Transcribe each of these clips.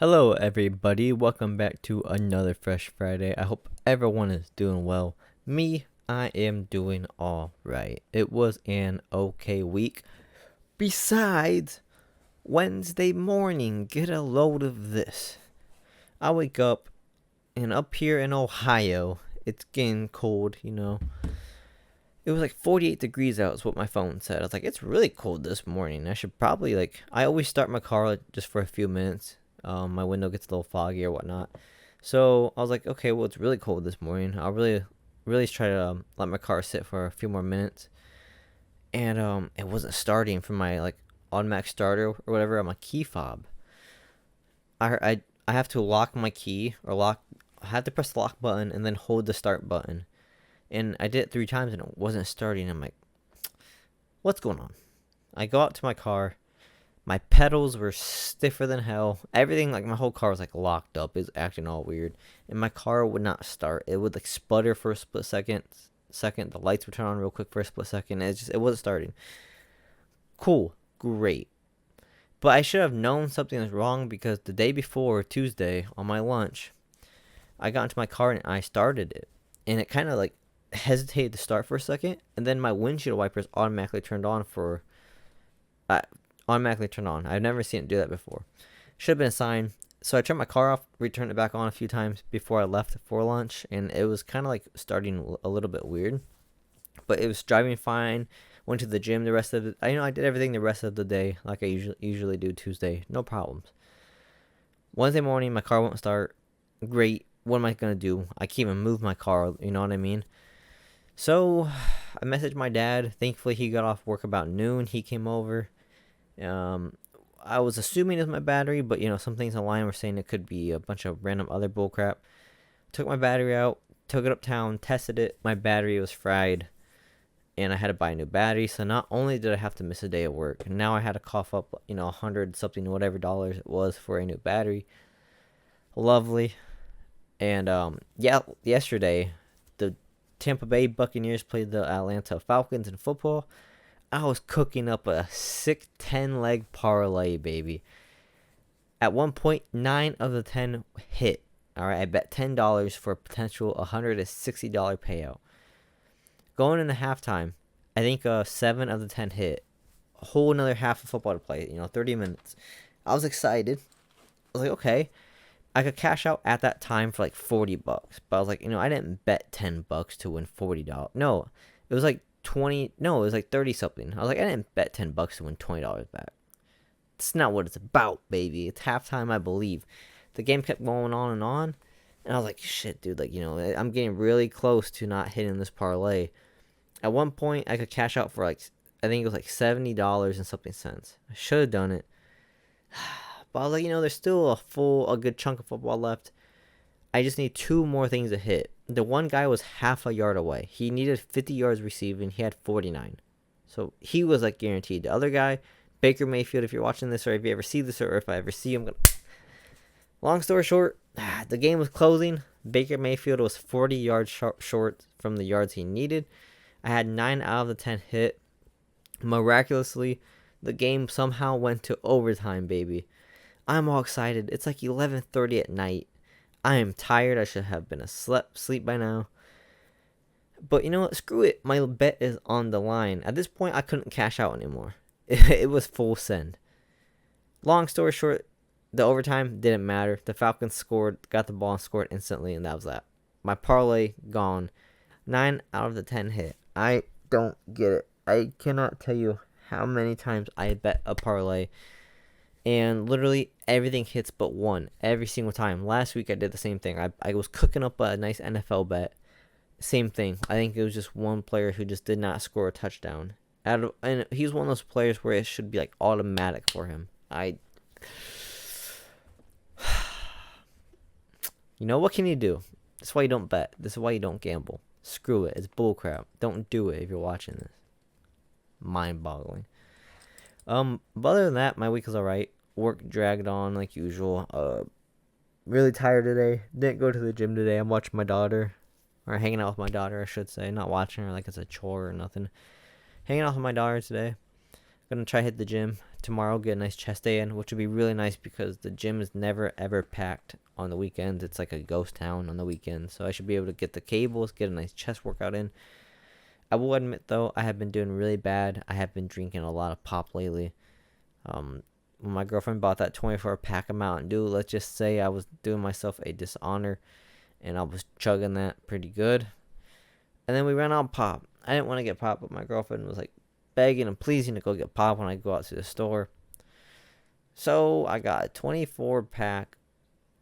Hello, everybody. Welcome back to another Fresh Friday. I hope everyone is doing well. Me, I am doing all right. It was an okay week. Besides, Wednesday morning, get a load of this. I wake up, and up here in Ohio, it's getting cold, It was like 48 degrees out, is what my phone said. I was like, it's really cold this morning. I should probably, I always start my car just for a few minutes. My window gets a little foggy or whatnot. So I was like, okay, well, it's really cold this morning. I'll really try to let my car sit for a few more minutes. And it wasn't starting from my automatic starter or whatever on my key fob. I have to lock my key I have to press the lock button and then hold the start button. And I did it 3 times and it wasn't starting. I'm like, what's going on? I go out to my car. My pedals were stiffer than hell. Everything, my whole car was locked up. It was acting all weird. And my car would not start. It would sputter for a split second. The lights would turn on real quick for a split second. It wasn't starting. Cool. Great. But I should have known something was wrong because the day before, Tuesday, on my lunch, I got into my car and I started it. And it kind of hesitated to start for a second. And then my windshield wipers automatically turned on automatically turned on. I've never seen it do that before. Should have been a sign. So I turned my car off, returned it back on a few times before I left for lunch, and it was kind of starting a little bit weird. But it was driving fine. Went to the gym the rest of the. I did everything the rest of the day like I usually do Tuesday. No problems. Wednesday morning, my car won't start. Great. What am I gonna do? I can't even move my car. You know what I mean? So I messaged my dad. Thankfully, he got off work about noon. He came over. I was assuming it was my battery, but some things online were saying it could be a bunch of random other bullcrap. Took my battery out, took it uptown, tested it. My battery was fried, and I had to buy a new battery. So not only did I have to miss a day of work, now I had to cough up, 100 something, whatever dollars it was for a new battery. Lovely. And yesterday, the Tampa Bay Buccaneers played the Atlanta Falcons in football. I was cooking up a sick 10-leg parlay, baby. At one point, 9 of the 10 hit. All right, I bet $10 for a potential $160 payout. Going into halftime, I think 7 of the 10 hit. A whole another half of football to play, 30 minutes. I was excited. I was like, okay, I could cash out at that time for $40. But I was like, I didn't bet $10 to win $40. No, it was 20, no, it was 30 something. I was like, I didn't bet $10 to win $20 back. That's not what it's about, baby. It's halftime, I believe. The game kept going on, and I was like, shit, dude, I'm getting really close to not hitting this parlay. At one point, I could cash out for I think it was $70 and something cents. I should have done it. But I was like, there's still a good chunk of football left. I just need 2 more things to hit. The one guy was half a yard away. He needed 50 yards receiving. He had 49. So he was guaranteed. The other guy, Baker Mayfield, if you're watching this or if you ever see this or if I ever see him. Long story short, the game was closing. Baker Mayfield was 40 yards short from the yards he needed. I had 9 out of the 10 hit. Miraculously, the game somehow went to overtime, baby. I'm all excited. It's 11:30 at night. I am tired. I should have been asleep by now. But you know what? Screw it. My bet is on the line. At this point, I couldn't cash out anymore. It was full send. Long story short, the overtime didn't matter. The Falcons scored, got the ball and scored instantly, and that was that. My parlay gone. 9 out of the 10 hit. I don't get it. I cannot tell you how many times I bet a parlay. And literally everything hits but one every single time. Last week I did the same thing. I was cooking up a nice NFL bet. Same thing. I think it was just one player who just did not score a touchdown. And he's one of those players where it should be automatic for him. What can you do? That's why you don't bet. This is why you don't gamble. Screw it. It's bullcrap. Don't do it if you're watching this. Mind-boggling. But other than that, my week was alright. Work dragged on like usual. Really tired today. Didn't go to the gym today. I'm watching my daughter. Or hanging out with my daughter, I should say. Not watching her like it's a chore or nothing. Hanging out with my daughter today. Gonna try to hit the gym. tomorrow, get a nice chest day in, which would be really nice because the gym is never ever packed on the weekends. It's like a ghost town on the weekends. So I should be able to get the cables, get a nice chest workout in. I will admit though, I have been doing really bad. I have been drinking a lot of pop lately. When my girlfriend bought that 24 pack of Mountain Dew, let's just say I was doing myself a dishonor and I was chugging that pretty good. And then we ran out of pop. I didn't want to get pop, but my girlfriend was like begging and pleasing to go get pop when I go out to the store. So I got a 24 pack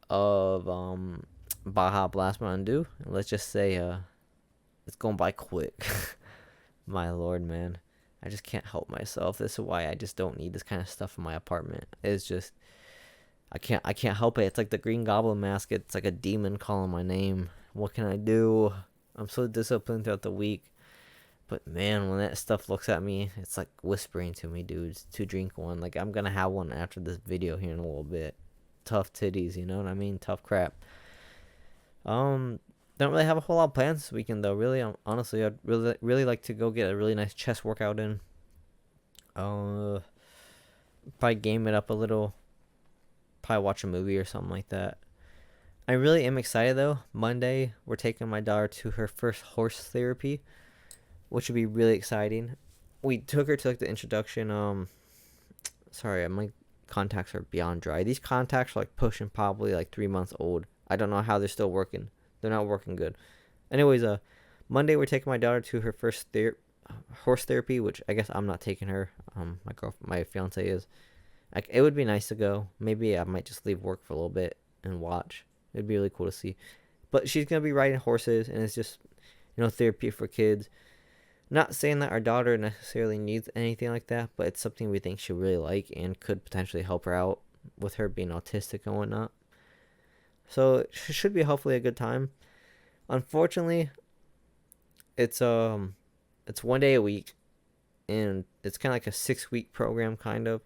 of Baja Blast Mountain Dew. And let's just say it's going by quick. My lord, man. I just can't help myself. This is why I just don't need this kind of stuff in my apartment. It's just I can't help it. It's like the Green Goblin mask. It's like a demon calling my name. What can I do? I'm so disciplined throughout the week. But man, when that stuff looks at me, it's like whispering to me, dudes, to drink one. Like I'm gonna have one after this video here in a little bit. Tough titties, you know what I mean? Tough crap. Don't really have a whole lot of plans this weekend though. Really, honestly, I'd really like to go get a really nice chest workout in. Probably game it up a little. Probably watch a movie or something like that. I really am excited though. Monday, we're taking my daughter to her first horse therapy, which would be really exciting. We took her to like the introduction. Sorry, my contacts are beyond dry. These contacts are like pushing probably like 3 months old. I don't know how they're still working. They're not working good. Anyways, Monday we're taking my daughter to her first horse therapy, which I guess I'm not taking her. My fiance is. Like, it would be nice to go. Maybe I might just leave work for a little bit and watch. It'd be really cool to see. But she's gonna be riding horses, and it's just, therapy for kids. Not saying that our daughter necessarily needs anything like that, but it's something we think she'll really like and could potentially help her out with her being autistic and whatnot. So it should be hopefully a good time. Unfortunately, it's 1 day a week, and it's kind of like a 6-week program, kind of.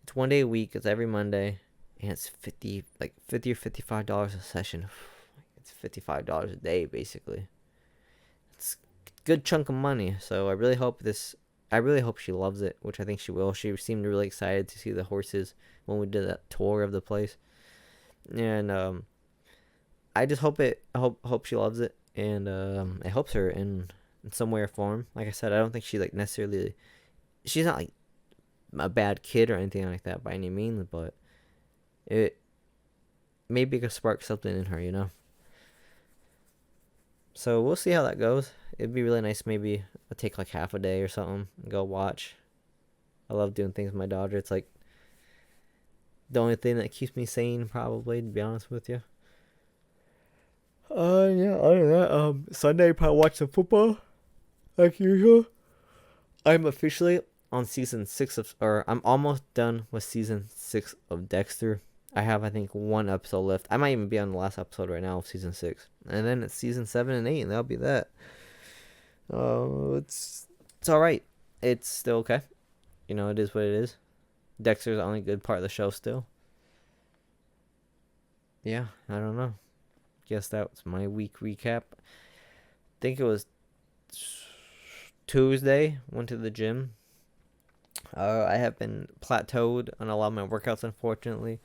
It's 1 day a week. It's every Monday, and it's $50 or $55 a session. It's $55 a day, basically. It's a good chunk of money. So I really hope she loves it, which I think she will. She seemed really excited to see the horses when we did that tour of the place, and I just hope she loves it, and it helps her in some way or form. Like I said, I don't think she necessarily. She's not like a bad kid or anything like that by any means, but it maybe could spark something in her. So we'll see how that goes. It'd be really nice. Maybe I'll take like half a day or something and go watch. I love doing things with my daughter. It's like the only thing that keeps me sane, probably, to be honest with you. Yeah, other than that, Sunday, probably watch some football, like usual. I'm officially on season 6 I'm almost done with season 6 of Dexter. I have, I think, 1 episode left. I might even be on the last episode right now of season 6. And then it's season 7 and 8, and that'll be that. It's alright. It's still okay. It is what it is. Dexter's the only good part of the show still. Yeah, I don't know. Guess that was my week recap. I think it was Tuesday. Went to the gym. I have been plateaued on a lot of my workouts, unfortunately,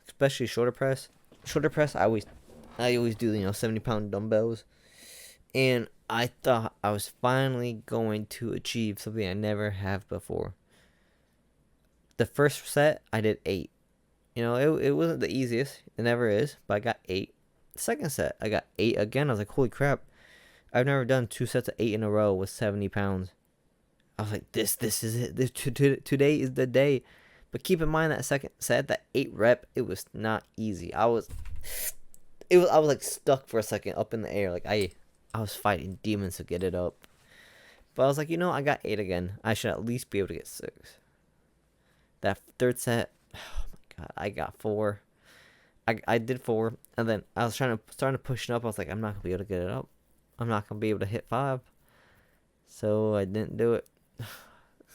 especially shoulder press. Shoulder press, I always do 70-pound dumbbells, and I thought I was finally going to achieve something I never have before. The first set I did 8. It wasn't the easiest. It never is, but I got 8. The second set I got 8 again. I was like, holy crap! I've never done 2 sets of 8 in a row with 70 pounds. I was like, this is it. Today is the day. But keep in mind that second set, that 8 rep, it was not easy. I was like stuck for a second up in the air. Like I was fighting demons to get it up. But I was like, I got 8 again. I should at least be able to get 6. That third set, oh my god, I got 4. I did 4, and then I was starting to push it up. I was like, I'm not gonna be able to get it up. I'm not gonna be able to hit 5. So I didn't do it.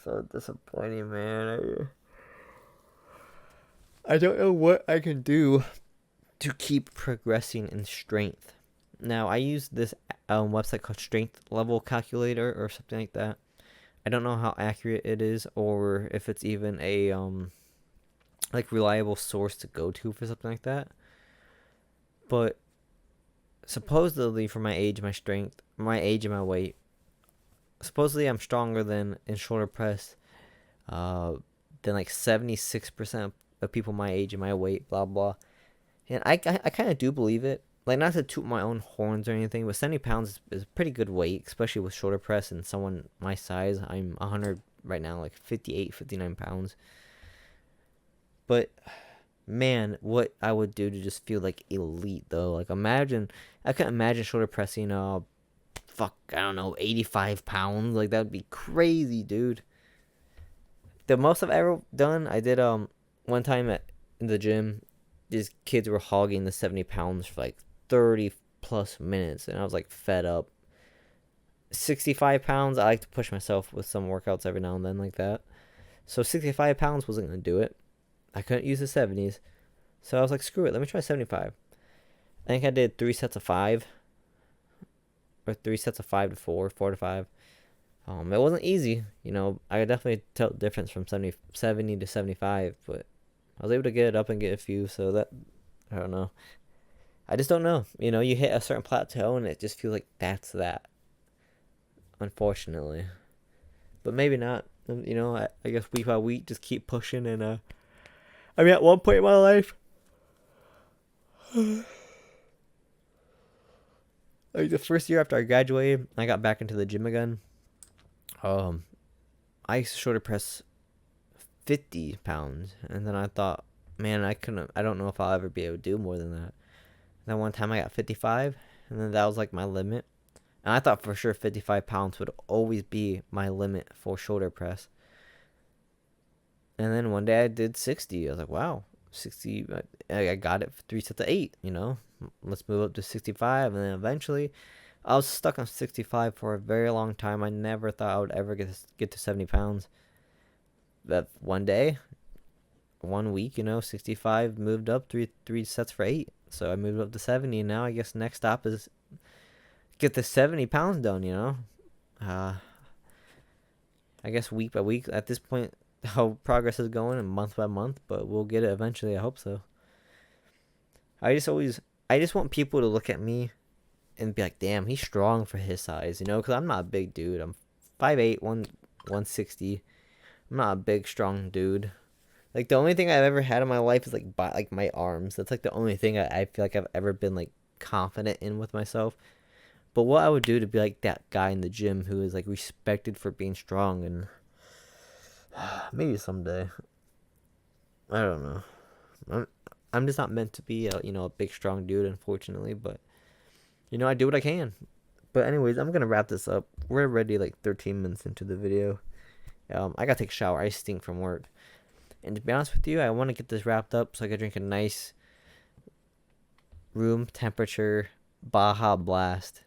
So disappointing, man. I don't know what I can do to keep progressing in strength. Now, I use this website called Strength Level Calculator or something like that. I don't know how accurate it is, or if it's even a like reliable source to go to for something like that. But supposedly, for my age, my strength, my age, and my weight, supposedly I'm stronger than in shoulder press, uh, than like 76% of people my age and my weight, blah blah. And I kind of do believe it. Like, not to toot my own horns or anything, but 70 pounds is a pretty good weight, especially with shoulder press and someone my size. I'm 100 right now, like 58, 59 pounds. But man, what I would do to just feel like elite though. Like, imagine, I can imagine shoulder pressing, fuck, I don't know, 85 pounds. Like, that'd be crazy, dude. The most I've ever done, I did, one time in the gym, these kids were hogging the 70 pounds for like 30 plus minutes, and I was like fed up. 65 pounds, I like to push myself with some workouts every now and then like that. So 65 pounds wasn't going to do it. I couldn't use the 70s. So I was like, screw it, let me try 75. I think I did 3 sets of 5. Or 3 sets of 5 to 4, 4 to 5. It wasn't easy. You know, I could definitely tell the difference from 70 to 75. But I was able to get it up and get a few. So that, I don't know. I just don't know. You know, you hit a certain plateau and it just feels like that's that. Unfortunately. But maybe not. You know, I guess week by week, just keep pushing. And I mean, at one point in my life, like the first year after I graduated, I got back into the gym again. I used to shoulder press 50 pounds, and then I thought, man, I don't know if I'll ever be able to do more than that. And then one time I got 55, and then that was like my limit. And I thought for sure 55 pounds would always be my limit for shoulder press. And then one day I did 60. I was like, wow, 60. I got it for 3 sets of 8, you know. Let's move up to 65. And then eventually I was stuck on 65 for a very long time. I never thought I would ever get to 70 pounds. That one day, 1 week, you know, 65 moved up three sets for 8. So I moved up to 70. And now I guess next stop is get the 70 pounds done, you know. I guess week by week at this point, how progress is going, and month by month, but we'll get it eventually. I hope so. I just want people to look at me and be like, damn, he's strong for his size, you know, because I'm not a big dude. I'm 5'8", 160. I'm not a big, strong dude. Like, the only thing I've ever had in my life is like my arms. That's like the only thing I feel like I've ever been like confident in with myself. But what I would do to be like that guy in the gym who is like respected for being strong, and maybe someday. I don't know. I'm just not meant to be a big strong dude, unfortunately. But you know, I do what I can. But anyways, I'm gonna wrap this up. We're already like 13 minutes into the video. I gotta take a shower. I stink from work. And to be honest with you, I want to get this wrapped up so I can drink a nice room temperature Baja Blast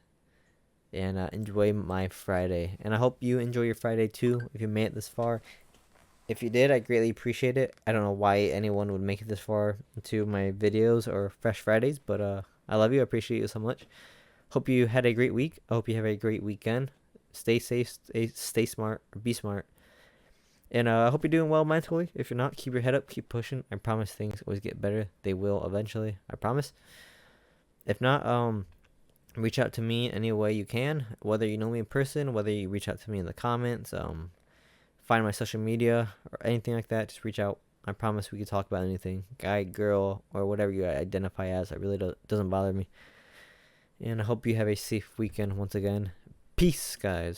and enjoy my Friday. And I hope you enjoy your Friday too, if you made it this far. If you did, I greatly appreciate it. I don't know why anyone would make it this far into my videos or Fresh Fridays, but I love you. I appreciate you so much. Hope you had a great week. I hope you have a great weekend. Stay safe, stay smart, or be smart. And I hope you're doing well mentally. If you're not, keep your head up, keep pushing. I promise things always get better. They will eventually. I promise. If not, reach out to me any way you can, whether you know me in person, whether you reach out to me in the comments, find my social media or anything like that. Just reach out. I promise we can talk about anything, guy, girl, or whatever you identify as. It really doesn't bother me. And I hope you have a safe weekend once again. Peace, guys.